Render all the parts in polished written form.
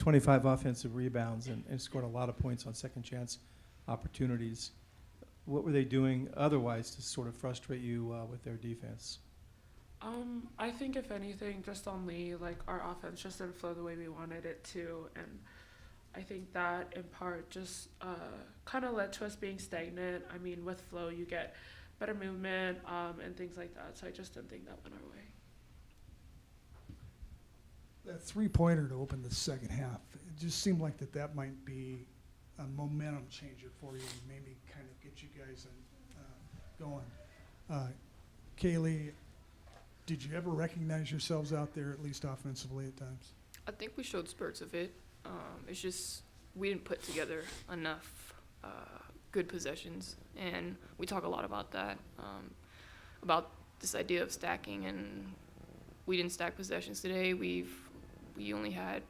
25 offensive rebounds and scored a lot of points on second chance opportunities. What were they doing otherwise to sort of frustrate you with their defense? I think if anything, just on Lee, like our offense just didn't flow the way we wanted it to, and I think that in part just kind of led to us being stagnant. I mean, with flow, you get better movement and things like that. So I just didn't think that went our way. That three-pointer to open the second half, it just seemed like that might be a momentum changer for you and maybe kind of get you guys going. Kaylee, did you ever recognize yourselves out there, at least offensively at times? I think we showed spurts of it. It's just we didn't put together enough good possessions, and we talk a lot about that, about this idea of stacking, and we didn't stack possessions today. We only had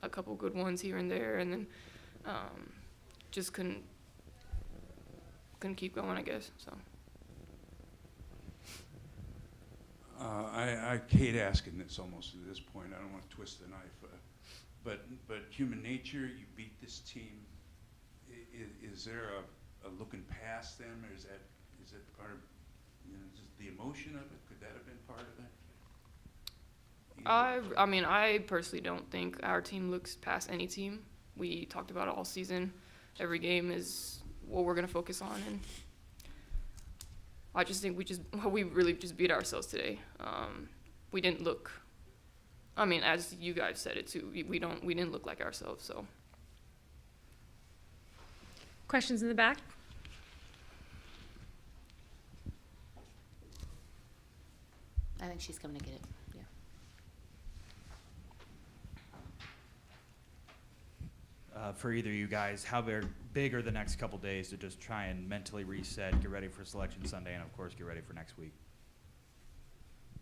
a couple good ones here and there, and then just couldn't keep going, I guess. So. I hate asking this almost at this point. I don't want to twist the knife, but human nature. You beat this team. Is there a looking past them, or is that part of just the emotion of it? Could that have been part of it? I mean, I personally don't think our team looks past any team. We talked about it all season. Every game is what we're gonna focus on, and I just think we really just beat ourselves today. We didn't look. I mean, as you guys said it too, we didn't look like ourselves. So. Questions in the back? I think she's coming to get it. Yeah. For either of you guys, how big are the next couple days to just try and mentally reset, get ready for Selection Sunday, and of course get ready for next week?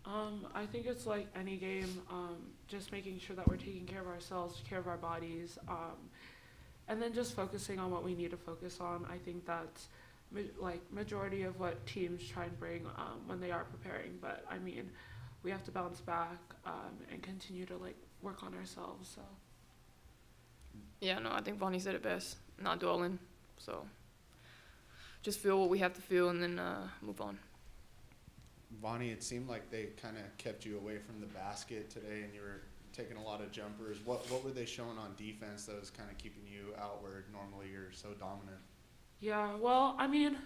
I think it's like any game, just making sure that we're taking care of ourselves, care of our bodies, and then just focusing on what we need to focus on. I think that's majority of what teams try and bring when they are preparing. But I mean, we have to bounce back and continue to work on ourselves. So. Yeah, no, I think Vonnie said it best. Not dwelling, so just feel what we have to feel and then move on. Vonnie, it seemed like they kind of kept you away from the basket today, and you were taking a lot of jumpers. What were they showing on defense that was kind of keeping you out where normally you're so dominant? Yeah, well, I mean,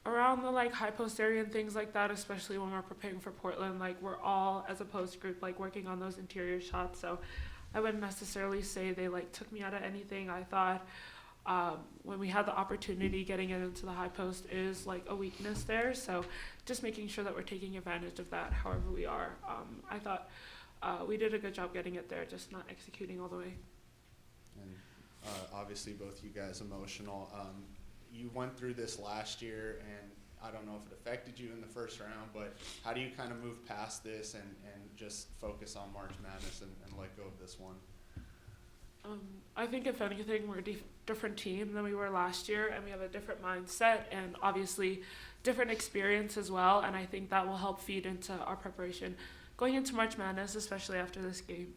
around the high post area and things like that, especially when we're preparing for Portland, we're all as a post group working on those interior shots. So I wouldn't necessarily say they took me out of anything. I thought when we had the opportunity, getting it into the high post is a weakness there. So just making sure that we're taking advantage of that however we are. I thought we did a good job getting it there, just not executing all the way. And obviously both you guys emotional. You went through this last year, and I don't know if it affected you in the first round, but how do you kind of move past this and just focus on March Madness and let go of this one? I think if anything, we're a different team than we were last year, and we have a different mindset and obviously different experience as well, and I think that will help feed into our preparation going into March Madness, especially after this game.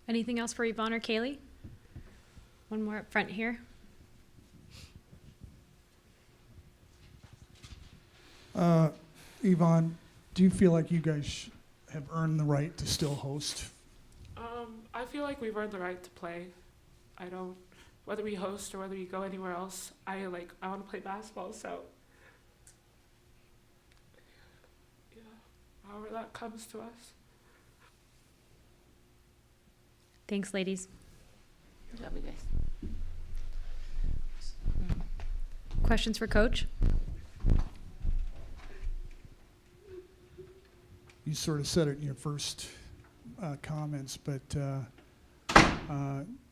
Anything else for Yvonne or Kaylee? One more up front here. Yvonne, do you feel like you guys have earned the right to still host? I feel like we've earned the right to play. I don't, whether we host or whether we go anywhere else, I want to play basketball, so yeah, however that comes to us. Thanks, ladies. Good job, you guys. Questions for Coach? You sort of said it in your first comments, but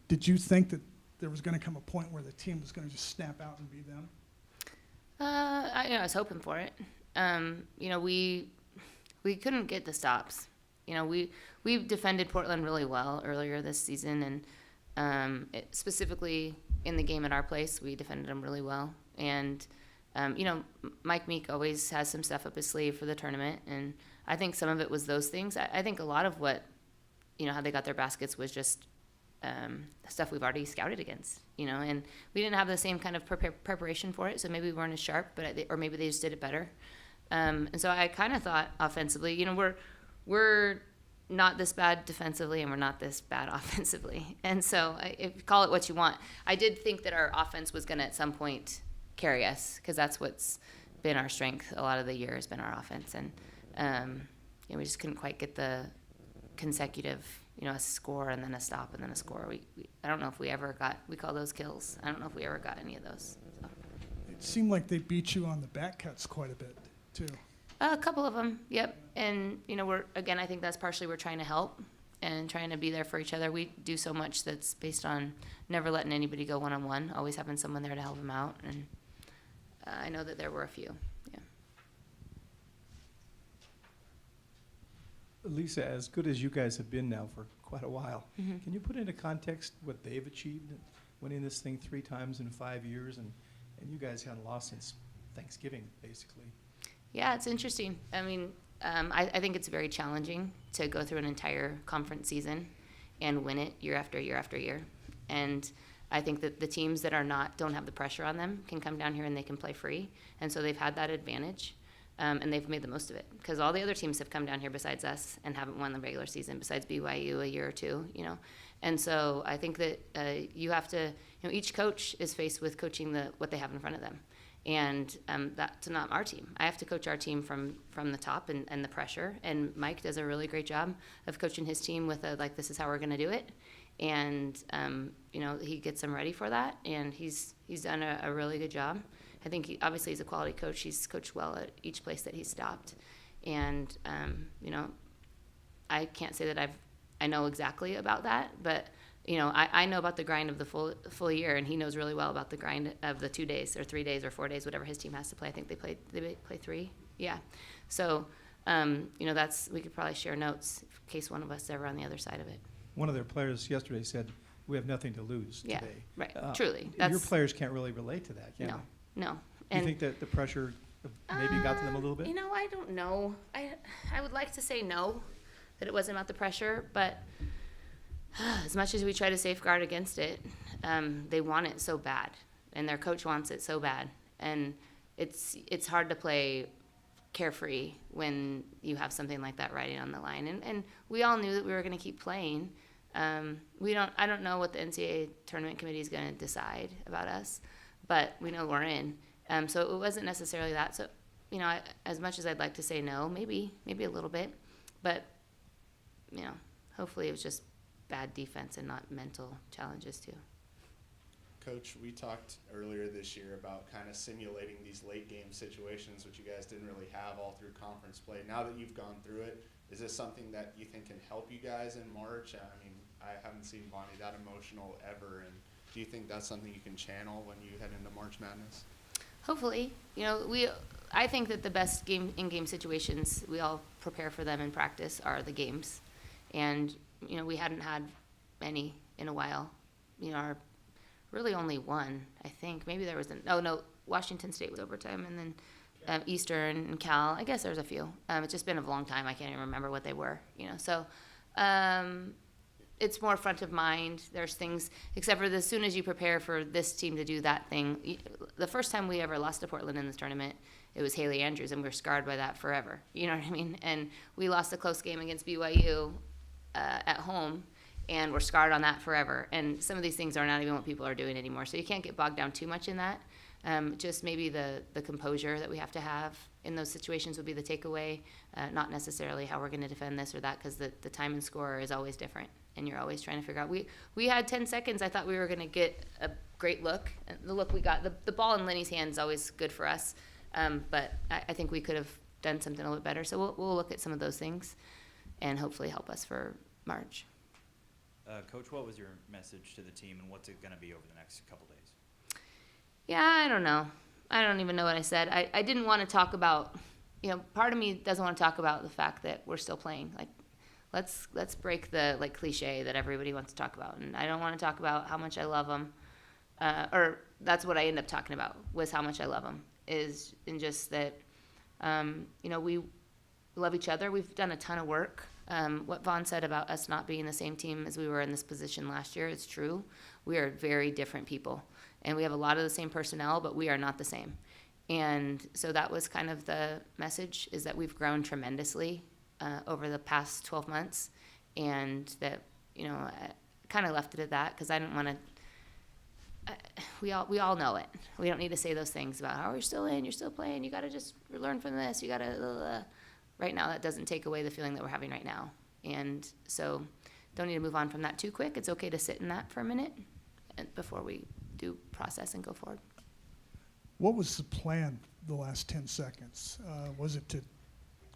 did you think that there was going to come a point where the team was going to just snap out and be them? I was hoping for it. We couldn't get the stops. We defended Portland really well earlier this season, and specifically in the game at our place, we defended them really well. And Meek always has some stuff up his sleeve for the tournament, and I think some of it was those things. I think a lot of what how they got their baskets was just stuff we've already scouted against, and we didn't have the same kind of preparation for it, so maybe we weren't as sharp, or maybe they just did it better. And so I kind of thought offensively, we're not this bad defensively and we're not this bad offensively. And so call it what you want. I did think that our offense was going to at some point carry us, because that's what's been our strength a lot of the year, has been our offense. And we just couldn't quite get the consecutive, a score and then a stop and then a score. I don't know if we call those kills. I don't know if we ever got any of those. So. It seemed like they beat you on the back cuts quite a bit, too. A couple of them, yep. And, I think that's partially we're trying to help and trying to be there for each other. We do so much that's based on never letting anybody go one-on-one, always having someone there to help them out. And I know that there were a few, yeah. Lisa, as good as you guys have been now for quite a while, Mhm. can you put into context what they've achieved, winning this thing 3 times in 5 years, and you guys hadn't lost since Thanksgiving, basically? Yeah, it's interesting. I mean, I think it's very challenging to go through an entire conference season and win it year after year after year. And I think that the teams that don't have the pressure on them can come down here and they can play free. And so they've had that advantage, and they've made the most of it. Because all the other teams have come down here besides us and haven't won the regular season, besides BYU a year or two, And so I think that you have to, each coach is faced with coaching what they have in front of them. And that's not our team. I have to coach our team from the top and the pressure. And Mike does a really great job of coaching his team with this is how we're going to do it. And he gets them ready for that. And he's done a really good job. I think obviously he's a quality coach. He's coached well at each place that he's stopped. And I can't say that I know exactly about that, but. I know about the grind of the full year, and he knows really well about the grind of the 2 days or 3 days or 4 days, whatever his team has to play. I think they play 3. Yeah. So, we could probably share notes in case one of us is ever on the other side of it. One of their players yesterday said, "We have nothing to lose Yeah, today." right. Truly. Your players can't really relate to that, can they? No. Do And you think that the pressure maybe got to them a little bit? I don't know. I would like to say no, that it wasn't about the pressure, but as much as we try to safeguard against it, they want it so bad, and their coach wants it so bad, and it's hard to play carefree when you have something like that riding on the line. And we all knew that we were going to keep playing. I don't know what the NCAA tournament committee is going to decide about us, but we know we're in. So it wasn't necessarily that. So, as much as I'd like to say no, maybe a little bit, but hopefully it was just bad defense and not mental challenges too. Coach, we talked earlier this year about kind of simulating these late game situations, which you guys didn't really have all through conference play. Now that you've gone through it, is this something that you think can help you guys in March? I mean, I haven't seen Bonnie that emotional ever, and do you think that's something you can channel when you head into March Madness? Hopefully. I think that the best in-game situations, we all prepare for them in practice, are the games. And we hadn't had any in a while. Really only one, I think. Maybe there was Washington State was overtime, and then Eastern and Cal. I guess there's a few. It's just been a long time. I can't even remember what they were. So it's more front of mind. There's things, except for as soon as you prepare for this team to do that thing. The first time we ever lost to Portland in this tournament, it was Haley Andrews, and we were scarred by that forever. You know what I mean? And we lost a close game against BYU at home, and we're scarred on that forever. And some of these things are not even what people are doing anymore. So you can't get bogged down too much in that. Just maybe the composure that we have to have in those situations would be the takeaway, not necessarily how we're going to defend this or that, because the time and score is always different, and you're always trying to figure out. We had 10 seconds. I thought we were going to get a great look. The look we got, the ball in Lenny's hand is always good for us, but I think we could have done something a little bit better. So we'll look at some of those things and hopefully help us for March. Coach, what was your message to the team, and what's it going to be over the next couple days? Yeah, I don't know. I don't even know what I said. I didn't want to talk about, part of me doesn't want to talk about the fact that we're still playing. Like, let's break the cliche that everybody wants to talk about. And I don't want to talk about how much I love them, or that's what I end up talking about, was how much I love them, and just that, we love each other. We've done a ton of work What Vaughn said about us not being the same team as we were in this position last year is true. We are very different people, and we have a lot of the same personnel, but we are not the same. And so that was kind of the message, is that we've grown tremendously over the past 12 months, and that, I kind of left it at that because I didn't want to. We all know it. We don't need to say those things about, oh, you're still in, you're still playing, you got to just learn from this, you got to. Right now, that doesn't take away the feeling that we're having right now. And so don't need to move on from that too quick. It's okay to sit in that for a minute before we do process and go forward. What was the plan the last 10 seconds? Was it to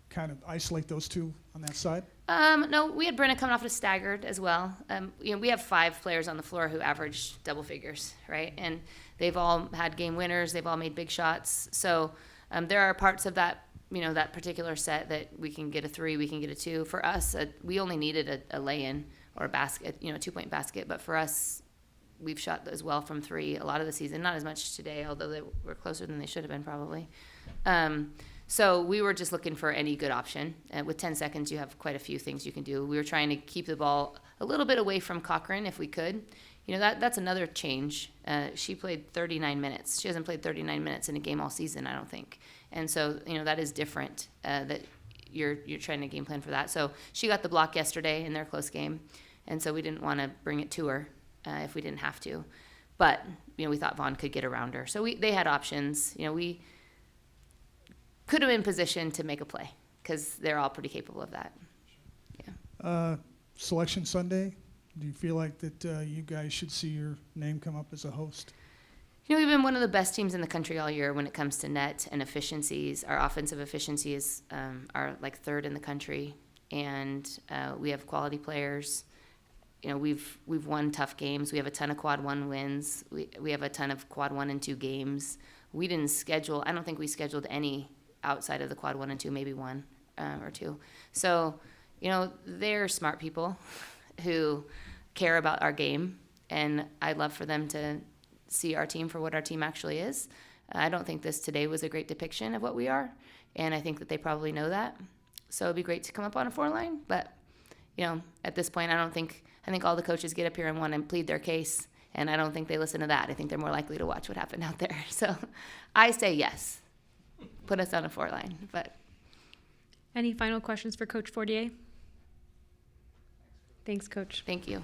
kind of isolate those two on that side? No, we had Brenna coming off a staggered as well. We have 5 players on the floor who average double figures, right? And they've all had game winners. They've all made big shots. So there are parts of that, that particular set that we can get a 3, we can get a 2. For us, we only needed a lay-in or a basket, a 2-point basket. But for us, we've shot as well from 3 a lot of the season. Not as much today, although they were closer than they should have been probably. So we were just looking for any good option. With 10 seconds, you have quite a few things you can do. We were trying to keep the ball a little bit away from Cochran if we could. That's another change. She played 39 minutes. She hasn't played 39 minutes in a game all season, I don't think. And so, that is different, that you're trying to game plan for that. So she got the block yesterday in their close game, and so we didn't want to bring it to her if we didn't have to. But, we thought Vaughn could get around her. So they had options. We could have been positioned to make a play because they're all pretty capable of that. Yeah. Selection Sunday, do you feel like that you guys should see your name come up as a host? We've been one of the best teams in the country all year when it comes to net and efficiencies. Our offensive efficiencies are like 3rd in the country, and we have quality players. We've won tough games. We have a ton of quad 1 wins. We have a ton of quad 1 and 2 games. We didn't schedule. I don't think we scheduled any outside of the quad 1 and 2, maybe 1 or 2. So, they're smart people who care about our game, and I'd love for them to see our team for what our team actually is. I don't think this today was a great depiction of what we are, and I think that they probably know that. So it'd be great to come up on a 4-line, but at this point, I think all the coaches get up here and want to plead their case, and I don't think they listen to that. I think they're more likely to watch what happened out there. So I say yes, put us on a 4-line. But Any final questions for Coach Fortier? Thanks, Coach. thank you.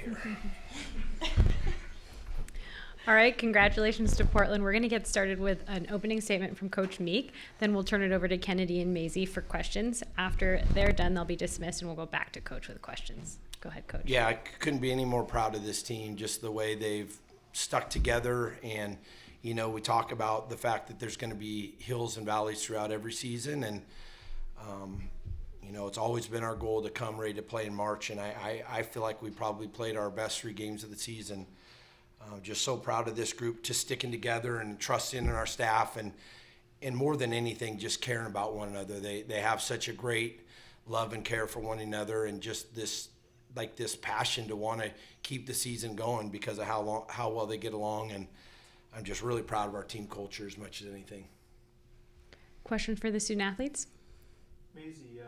here. All right, congratulations to Portland. We're going to get started with an opening statement from Coach Meek. Then we'll turn it over to Kennedy and Maisie for questions. After they're done, they'll be dismissed, and we'll go back to Coach with questions. Go ahead, Coach. Yeah, I couldn't be any more proud of this team, just the way they've stuck together. And, you know, we talk about the fact that there's going to be hills and valleys throughout every season. And, you know, it's always been our goal to come ready to play in March. And I feel like we probably played our best 3 games of the season. Just so proud of this group, just sticking together and trusting in our staff, and more than anything, just caring about one another. They have such a great love and care for one another, and just this passion to want to keep the season going because of how well they get along. And I'm just really proud of our team culture as much as anything. Question for the student athletes? Maisie,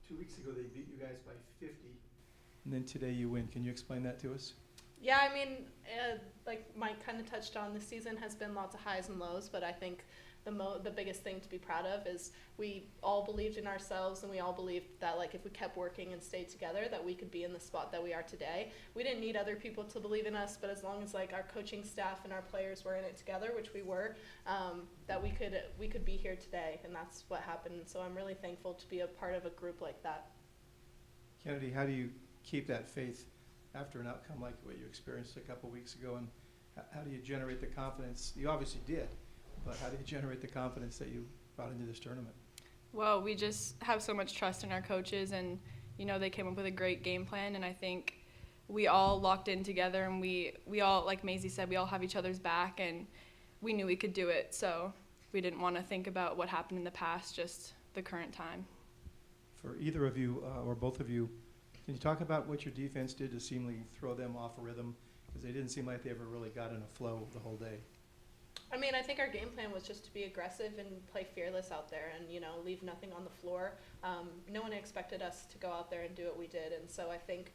2 weeks ago they beat you guys by 50, and then today you win. Can you explain that to us? Yeah, I mean, like Mike kind of touched on, this season has been lots of highs and lows, but I think the biggest thing to be proud of is we all believed in ourselves, and we all believed that, like, if we kept working and stayed together, that we could be in the spot that we are today. We didn't need other people to believe in us, but as long as, like, our coaching staff and our players were in it together, which we were, that we could be here today, and that's what happened. So I'm really thankful to be a part of a group like that. Kennedy, how do you keep that faith after an outcome like what you experienced a couple weeks ago, and how do you generate the confidence? You obviously did, but how do you generate the confidence that you brought into this tournament? Well, we just have so much trust in our coaches, and, you know, they came up with a great game plan, and I think we all locked in together, and we all, like Maisie said, we all have each other's back, and we knew we could do it, so we didn't want to think about what happened in the past, just the current time. For either of you, or both of you, can you talk about what your defense did to seemingly throw them off a rhythm? Because they didn't seem like they ever really got in a flow the whole day. I mean, I think our game plan was just to be aggressive and play fearless out there and, you know, leave nothing on the floor. No one expected us to go out there and do what we did, and so I think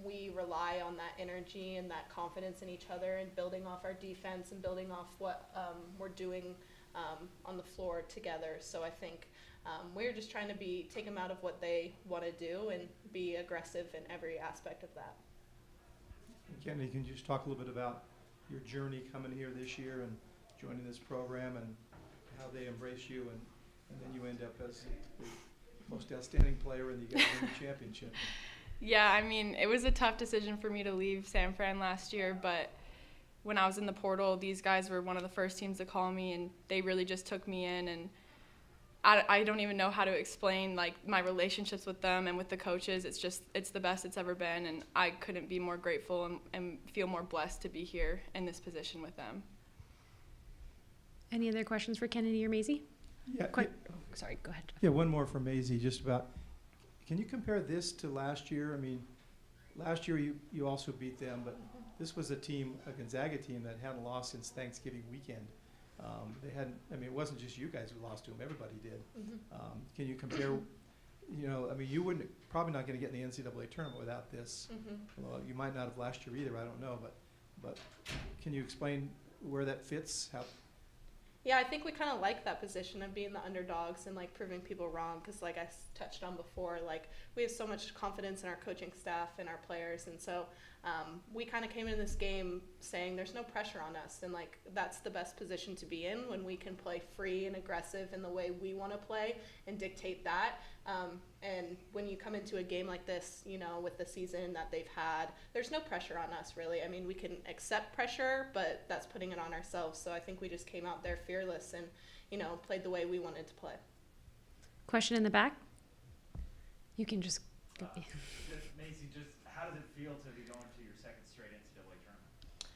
we rely on that energy and that confidence in each other and building off our defense and building off what we're doing on the floor together. So I think we're just trying to take them out of what they want to do and be aggressive in every aspect of that. And Kennedy, can you just talk a little bit about your journey coming here this year and joining this program and how they embrace you, and then you end up as the most outstanding player and you guys win the championship? Yeah, I mean, it was a tough decision for me to leave San Fran last year, but when I was in the portal, these guys were one of the first teams to call me, and they really just took me in, and I don't even know how to explain, like, my relationships with them and with the coaches. It's the best it's ever been, and I couldn't be more grateful and feel more blessed to be here in this position with them. Any other questions for Kennedy or Maisie? Yeah. Sorry, go ahead. Yeah, one more for Maisie, just about, can you compare this to last year? I mean, last year you also beat them, but this was a Gonzaga team that hadn't lost since Thanksgiving weekend. They hadn't, I mean, it wasn't just you guys who lost to them, everybody did. Mm-hmm. Can you compare, you know, I mean, you probably not gonna get in the NCAA tournament without this. Mm-hmm. Well, you might not have last year either, I don't know, but can you explain where that fits? How? Yeah, I think we kind of like that position of being the underdogs and, like, proving people wrong, because, like I touched on before, like, we have so much confidence in our coaching staff and our players, and so we kind of came into this game saying there's no pressure on us, and, like, that's the best position to be in when we can play free and aggressive in the way we want to play and dictate that. And when you come into a game like this, you know, with the season that they've had, there's no pressure on us, really. I mean, we can accept pressure, but that's putting it on ourselves. So I think we just came out there fearless and, you know, played the way we wanted to play. Question in the back? You can just go. Maisie, just how does it feel to be going to your second straight NCAA tournament?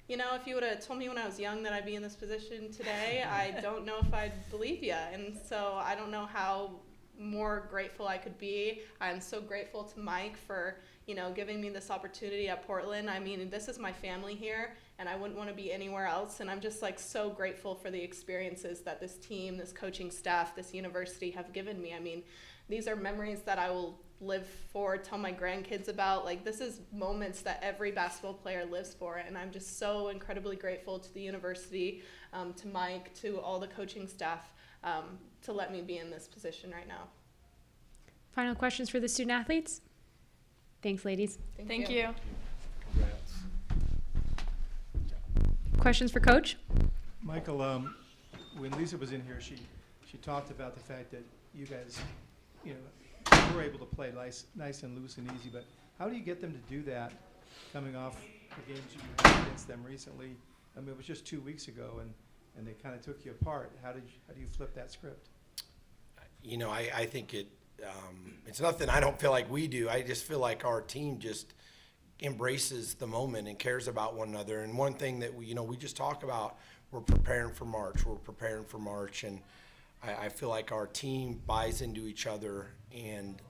You know, if you would have told me when I was young that I'd be in this position today, I don't know if I'd believe you. And so I don't know how more grateful I could be. I'm so grateful to Mike for, you know, giving me this opportunity at Portland. I mean, this is my family here, and I wouldn't want to be anywhere else. And I'm just, like, so grateful for the experiences that this team, this coaching staff, this university have given me. I mean, these are memories that I will live for, tell my grandkids about. Like, this is moments that every basketball player lives for, and I'm just so incredibly grateful to the university, to Mike, to all the coaching staff, to let me be in this position right now. Final questions for the student athletes? Thanks, ladies. Thank you. Congrats. Questions for Coach? Michael, when Lisa was in here, she talked about the fact that you guys, were able to play nice and loose and easy, but how do you get them to do that coming off the games you had against them recently? I mean, it was just 2 weeks ago, and they kind of took you apart. How do you flip that script? I think it's nothing I don't feel like we do. I just feel like our team just embraces the moment and cares about one another. And one thing that we just talk about, we're preparing for March. And I feel like our team buys into each other. And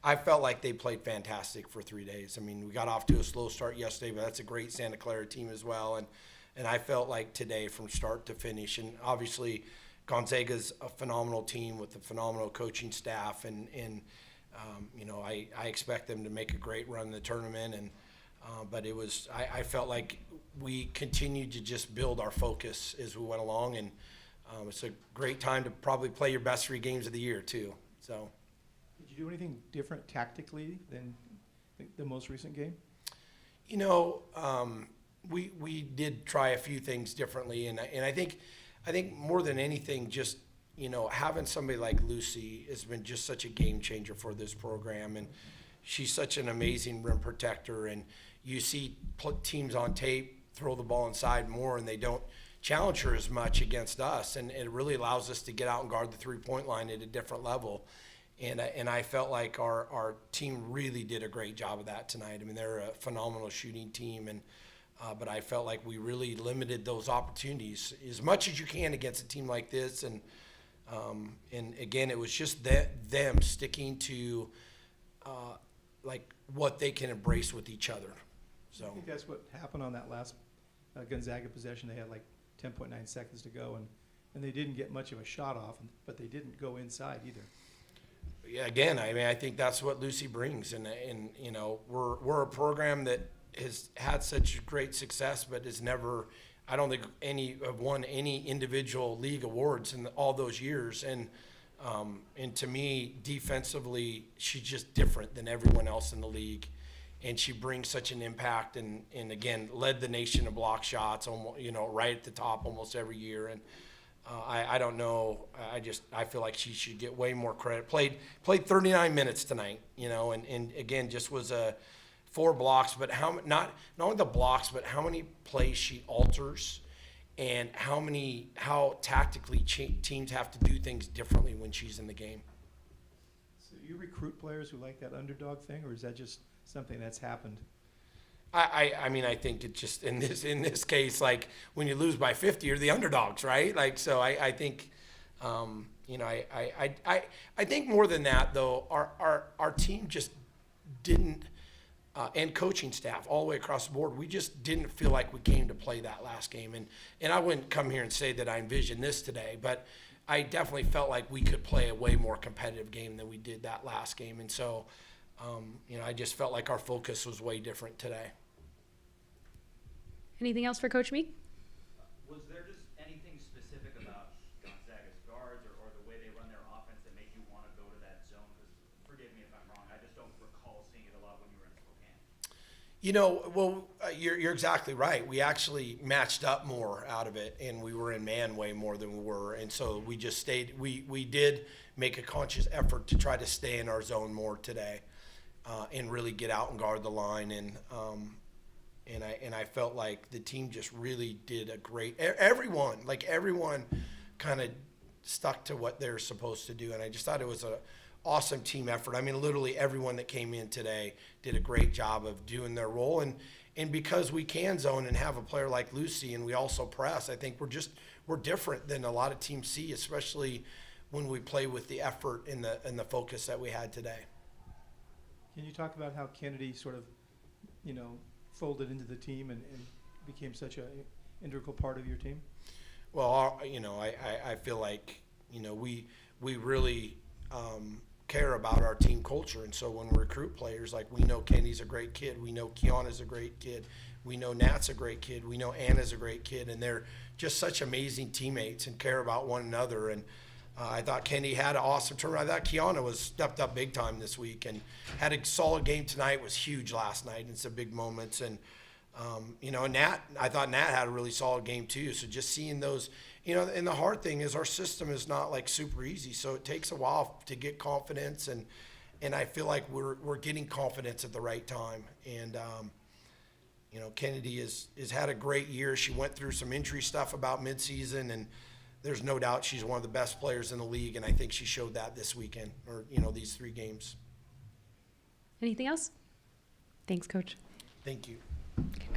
I felt like they played fantastic for 3 days. I mean, we got off to a slow start yesterday, but that's a great Santa Clara team as well. And I felt like today from start to finish, and obviously Gonzaga's a phenomenal team with a phenomenal coaching staff, and I expect them to make a great run in the tournament. And but I felt like we continued to just build our focus as we went along, and it's a great time to probably play your best 3 games of the year too. So. Did you do anything different tactically than the most recent game? We did try a few things differently, and I think more than anything, just having somebody like Lucy has been just such a game changer for this program, and she's such an amazing rim protector. And you see teams on tape throw the ball inside more, and they don't challenge her as much against us, and it really allows us to get out and guard the 3-point line at a different level. And I felt like our team really did a great job of that tonight. I mean, they're a phenomenal shooting team, and but I felt like we really limited those opportunities as much as you can against a team like this. And again, it was just them sticking to like what they can embrace with each other. So I think that's what happened on that last Gonzaga possession. They had like 10.9 seconds to go, and they didn't get much of a shot off, but they didn't go inside either. Yeah, again, I mean, I think that's what Lucy brings, and we're a program that has had such great success, but has never, I don't think won any individual league awards in all those years. And to me, defensively, she's just different than everyone else in the league, and she brings such an impact. And again, led the nation in block shots, right at the top almost every year. And I don't know. I feel like she should get way more credit. Played 39 minutes tonight, and again, just was 4 blocks. But not only the blocks, but how many plays she alters, and how tactically teams have to do things differently when she's in the game. So you recruit players who like that underdog thing, or is that just something that's happened? I mean, I think it just in this case, like when you lose by 50, you're the underdogs, right? Like, so I think, I think more than that though, our team just didn't, and coaching staff all the way across the board, we just didn't feel like we came to play that last game. And I wouldn't come here and say that I envisioned this today, but I definitely felt like we could play a way more competitive game than we did that last game. And so, I just felt like our focus was way different today. Anything else for Coach Meek? Was there just anything specific about Gonzaga's guards or the way they run their offense that made you want to go to that zone? Because forgive me if I'm wrong, I just don't recall seeing it a lot when you were in Spokane. You're exactly right. We actually matched up more out of it, and we were in man way more than we were. And so we just stayed. We did make a conscious effort to try to stay in our zone more today, and really get out and guard the line. And I felt like the team just really did a great. Everyone kind of stuck to what they're supposed to do, and I just thought it was an awesome team effort. I mean, literally everyone that came in today did a great job of doing their role, and because we can zone and have a player like Lucy, and we also press, I think we're different than a lot of teams see, especially when we play with the effort and the focus that we had today. Can you talk about how Kennedy sort of, folded into the team and became such an integral part of your team? Well, I feel like, we really care about our team culture. And so when we recruit players, like we know Kenny's a great kid, we know Kiana's a great kid, we know Nat's a great kid, we know Anna's a great kid, and they're just such amazing teammates and care about one another. And I thought Kenny had an awesome tournament. I thought Kiana was stepped up big time this week and had a solid game tonight. Was huge last night and some big moments. And I thought Nat had a really solid game too. So just seeing those, and the hard thing is our system is not like super easy. So it takes a while to get confidence, and I feel like we're getting confidence at the right time. And Kennedy has had a great year. She went through some injury stuff about midseason, and there's no doubt she's one of the best players in the league, and I think she showed that this weekend, or these 3 games. Anything else? Thanks, Coach. Thank you. Okay.